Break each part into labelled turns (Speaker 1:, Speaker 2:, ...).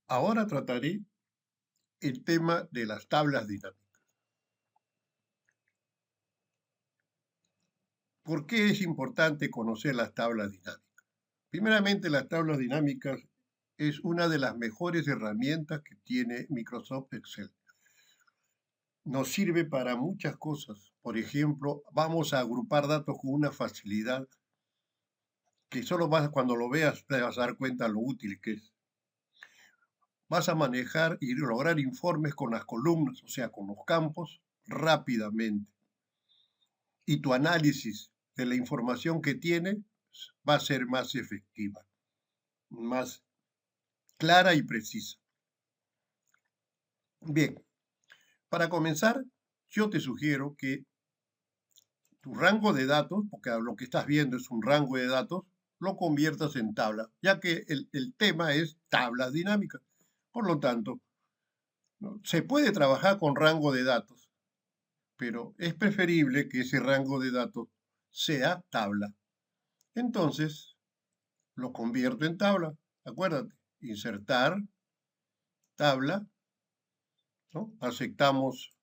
Speaker 1: Ahora trataré el tema de las tablas dinámicas. ¿Por qué es importante conocer las tablas dinámicas? Primeramente, las tablas dinámicas es una de las mejores herramientas que tiene Microsoft Excel. Nos sirve para muchas cosas. Por ejemplo, vamos a agrupar datos con una facilidad que cuando lo veas te vas a dar cuenta lo útil que es. Vas a manejar y lograr informes con las columnas, o sea, con los campos, rápidamente. Y tu análisis de la información que tiene va a ser más efectiva, más clara y precisa. Bien, para comenzar, yo te sugiero que tu rango de datos, porque lo que estás viendo es un rango de datos, lo conviertas en tabla, ya que el tema es tablas dinámicas. Por lo tanto, ¿no? Se puede trabajar con rango de datos, pero es preferible que ese rango de datos sea tabla. Entonces, lo convierto en tabla. Acuérdate, insertar, tabla, ¿no? Aceptamos,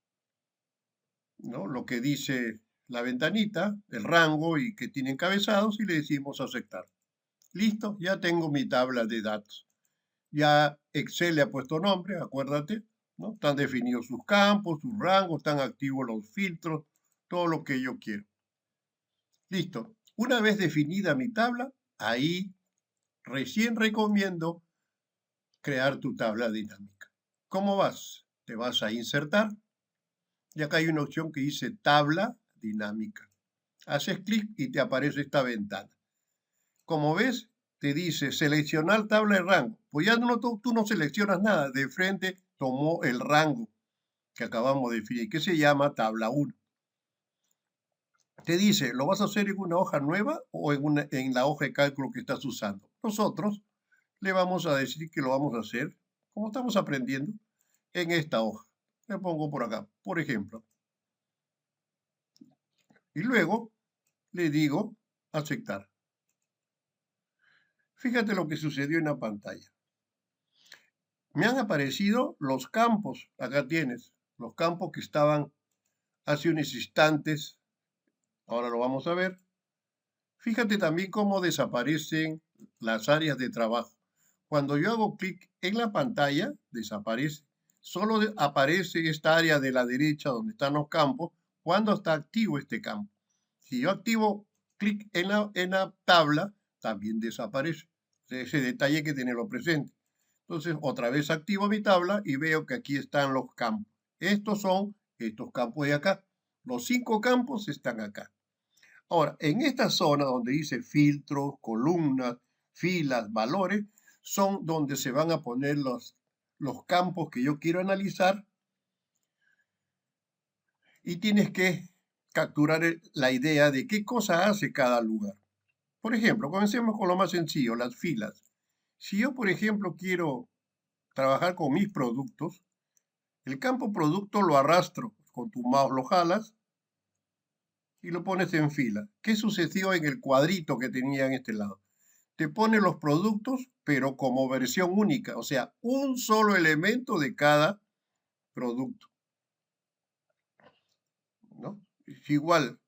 Speaker 1: ¿no? Lo que dice la ventanita, el rango y que tiene encabezados y le decimos aceptar. Listo, ya tengo mi tabla de datos. Ya Excel le ha puesto nombre, acuérdate, ¿no? Están definidos sus campos, sus rangos, están activos los filtros, todo lo que yo quiero. Listo. Una vez definida mi tabla, ahí recién recomiendo crear tu tabla dinámica. ¿Cómo vas? Te vas a insertar y acá hay una opción que dice tabla dinámica. Haces clic y te aparece esta ventana. Como ves, te dice seleccionar tabla de rango. Pues ya tú no seleccionas nada, de frente tomó el rango que acabamos de definir, que se llama tabla 1. Te dice, ¿lo vas a hacer en una hoja nueva o en la hoja de cálculo que estás usando? Nosotros le vamos a decir que lo vamos a hacer, como estamos aprendiendo, en esta hoja. Le pongo por acá, por ejemplo. Y luego le digo aceptar. Fíjate lo que sucedió en la pantalla. Me han aparecido los campos, acá tienes, los campos que estaban hace unos instantes, ahora lo vamos a ver. Fíjate también cómo desaparecen las áreas de trabajo. Cuando yo hago clic en la pantalla, desaparece. Solo aparece esta área de la derecha donde están los campos cuando está activo este campo. Si yo activo clic en la tabla, también desaparece. Ese detalle hay que tenerlo presente. Entonces, otra vez activo mi tabla y veo que aquí están los campos. Estos son estos campos de acá. Los 5 campos están acá. Ahora, en esta zona donde dice filtros, columnas, filas, valores, son donde se van a poner los campos que yo quiero analizar y tienes que capturar la idea de qué cosa hace cada lugar. Por ejemplo, comencemos con lo más sencillo, las filas. Si yo, por ejemplo, quiero trabajar con mis productos, el campo producto lo arrastro, con tu mouse lo jalas y lo pones en fila. ¿Qué sucedió en el cuadrito que tenía en este lado? Te pone los productos, pero como versión única, o sea, un solo elemento de cada producto, ¿no? Es igual,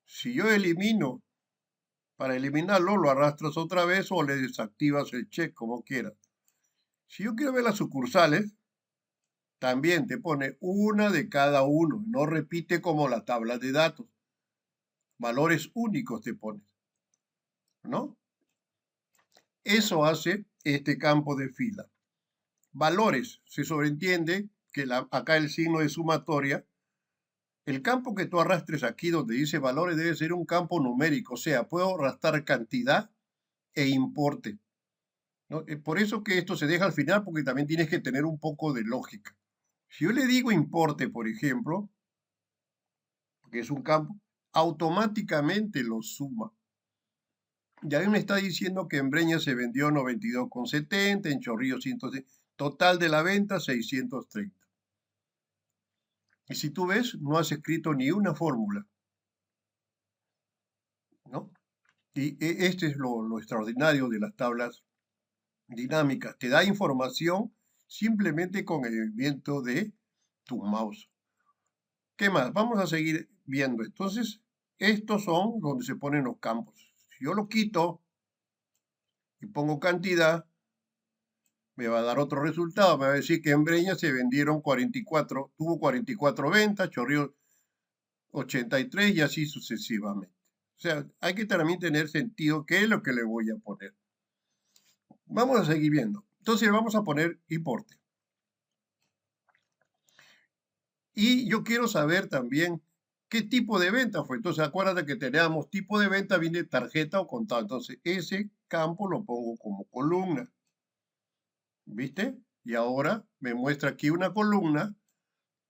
Speaker 1: si yo elimino, para eliminarlo, lo arrastras otra vez o le desactivas el check, como quieras. Si yo quiero ver las sucursales, también te pone una de cada uno, no repite como la tabla de datos. Valores únicos te pone, ¿no? Eso hace este campo de fila. Valores, se sobreentiende que acá el signo de sumatoria, el campo que tú arrastres aquí donde dice valores debe ser un campo numérico, o sea, puedo arrastrar cantidad e importe, ¿no? Por eso que esto se deja al final porque también tienes que tener un poco de lógica. Si yo le digo importe, por ejemplo, que es un campo, automáticamente lo suma. Y ahí me está diciendo que en Breña se vendió 92,70, en Chorrillos 100, total de la venta 630. Y si tú ves, no has escrito ni una fórmula, ¿no? Y este es lo extraordinario de las tablas dinámicas te da información simplemente con el movimiento de tu mouse. ¿Qué más? Vamos a seguir viendo. Entonces, estos son donde se ponen los campos. Si yo lo quito y pongo cantidad, me va a dar otro resultado. Me va a decir que en Breña se vendieron 44, tuvo 44 ventas, Chorrillos 83 y así sucesivamente. O sea, hay que también tener sentido qué es lo que le voy a poner. Vamos a seguir viendo. Entonces vamos a poner importe. Y yo quiero saber también qué tipo de venta fue. Entonces acuérdate que teníamos tipo de venta, viene tarjeta o contado. Entonces ese campo lo pongo como columna. ¿Viste? Y ahora me muestra aquí una columna.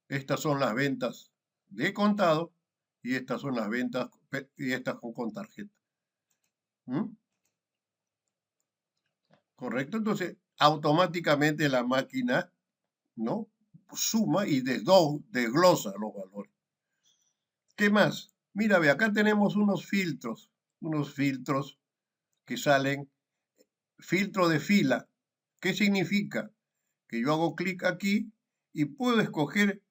Speaker 1: Estas son las ventas de contado y estas son las ventas y estas con tarjeta. ¿Mm? ¿Correcto? Entonces automáticamente la máquina, ¿no?, suma y desglosa los valores. ¿Qué más? Mira, ve, acá tenemos unos filtros que salen, filtro de fila. ¿Qué significa? Que yo hago clic aquí y puedo escoger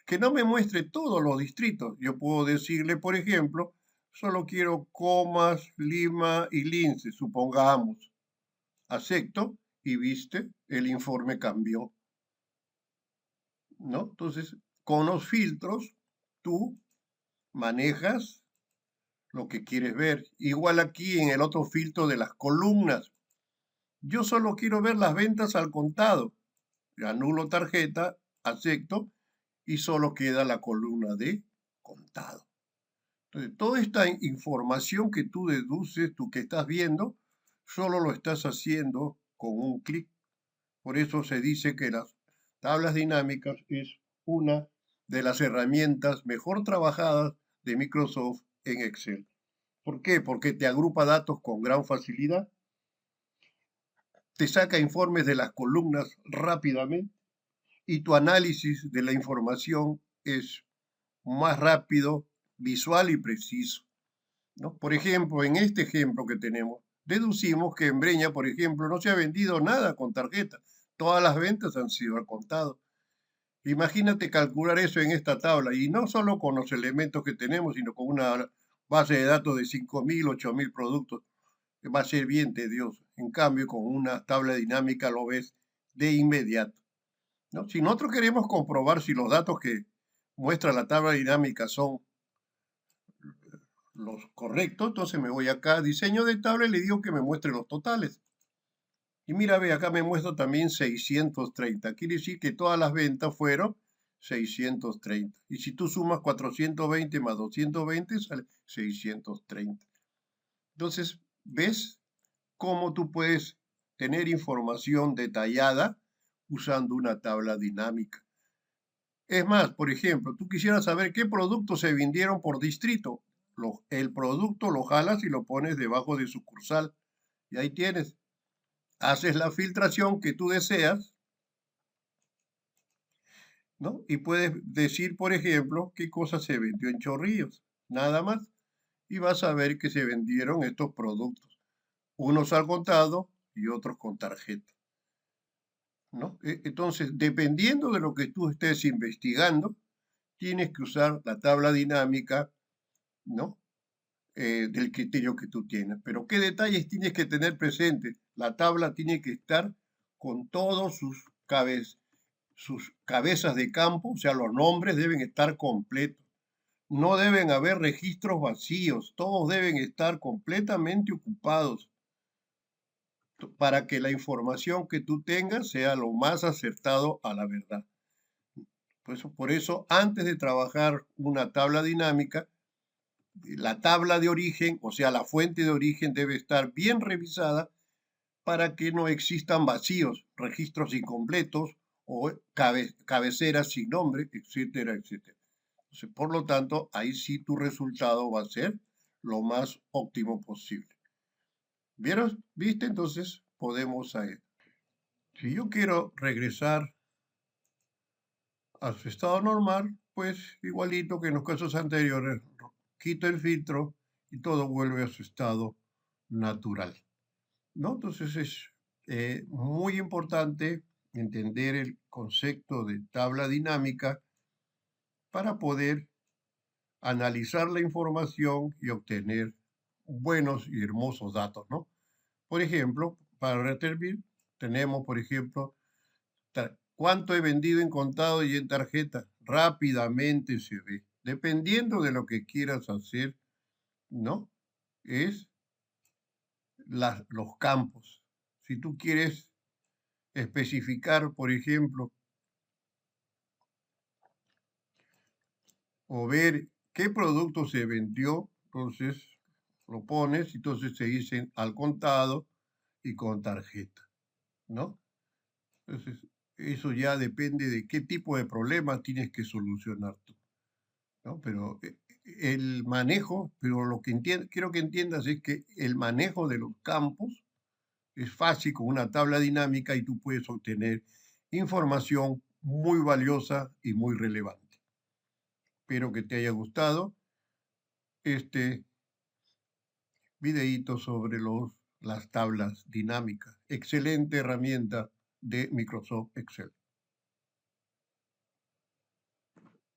Speaker 1: que no me muestre todos los distritos. Yo puedo decirle, por ejemplo, solo quiero Comas, Lima y Lince, supongamos. Acepto y viste, el informe cambió, ¿no? Entonces, con los filtros, tú manejas lo que quieres ver. Igual aquí en el otro filtro de las columnas. Yo solo quiero ver las ventas al contado. Anulo tarjeta, acepto y solo queda la columna de contado. Entonces, toda esta información que tú deduces, tú que estás viendo, solo lo estás haciendo con un clic. Por eso se dice que las tablas dinámicas es una de las herramientas mejor trabajadas de Microsoft en Excel. ¿Por qué? Porque te agrupa datos con gran facilidad, te saca informes de las columnas rápidamente y tu análisis de la información es más rápido, visual y preciso, ¿no? Por ejemplo, en este ejemplo que tenemos, deducimos que en Breña, por ejemplo, no se ha vendido nada con tarjeta. Todas las ventas han sido al contado. Imagínate calcular eso en esta tabla y no solo con los elementos que tenemos, sino con una base de datos de 5.000, 8.000 productos. Va a ser bien tedioso. En cambio, con una tabla dinámica lo ves de inmediato, ¿no? Si nosotros queremos comprobar si los datos que muestra la tabla dinámica son los correctos, entonces me voy acá a diseño de tabla y le digo que me muestre los totales. Y mira, ve, acá me muestra también 630. Quiere decir que todas las ventas fueron 630. Y si tú sumas 420 más 220, sale 630. Entonces, ¿ves cómo tú puedes tener información detallada usando una tabla dinámica? Es más, por ejemplo, tú quisieras saber qué productos se vendieron por distrito. El producto lo jalas y lo pones debajo de sucursal. Y ahí tienes. Haces la filtración que tú deseas, ¿no? Y puedes decir, por ejemplo, qué cosa se vendió en Chorrillos. Nada más. Y vas a ver que se vendieron estos productos. Unos al contado y otros con tarjeta, ¿no? Entonces, dependiendo de lo que tú estés investigando, tienes que usar la tabla dinámica, ¿no? Del criterio que tú tienes. Pero ¿qué detalles tienes que tener presente? La tabla tiene que estar con todos sus cabezas de campo, o sea, los nombres deben estar completos. No deben haber registros vacíos, todos deben estar completamente ocupados para que la información que tú tengas sea lo más acertado a la verdad. Por eso, antes de trabajar una tabla dinámica, la tabla de origen, o sea, la fuente de origen debe estar bien revisada para que no existan vacíos, registros incompletos o cabeceras sin nombre, etcétera, etcétera. Entonces, por lo tanto, ahí sí tu resultado va a ser lo más óptimo posible. ¿Vieron? ¿Viste? Entonces podemos ir. Si yo quiero regresar a su estado normal, pues igualito que en los casos anteriores, quito el filtro y todo vuelve a su estado natural, ¿no? Entonces es Muy importante entender el concepto de tabla dinámica para poder analizar la información y obtener buenos y hermosos datos, ¿no? Por ejemplo, para Reterbill tenemos, por ejemplo, cuánto he vendido en contado y en tarjeta. Rápidamente se ve. Dependiendo de lo que quieras hacer, ¿no? Es los campos. Si tú quieres especificar, por ejemplo, o ver qué producto se vendió, entonces lo pones, entonces se dicen al contado y con tarjeta, ¿no? Entonces, eso ya depende de qué tipo de problema tienes que solucionar tú, ¿no? Pero el manejo, pero lo que quiero que entiendas es que el manejo de los campos es fácil con una tabla dinámica y tú puedes obtener información muy valiosa y muy relevante. Espero que te haya gustado este videíto sobre las tablas dinámicas. Excelente herramienta de Microsoft Excel.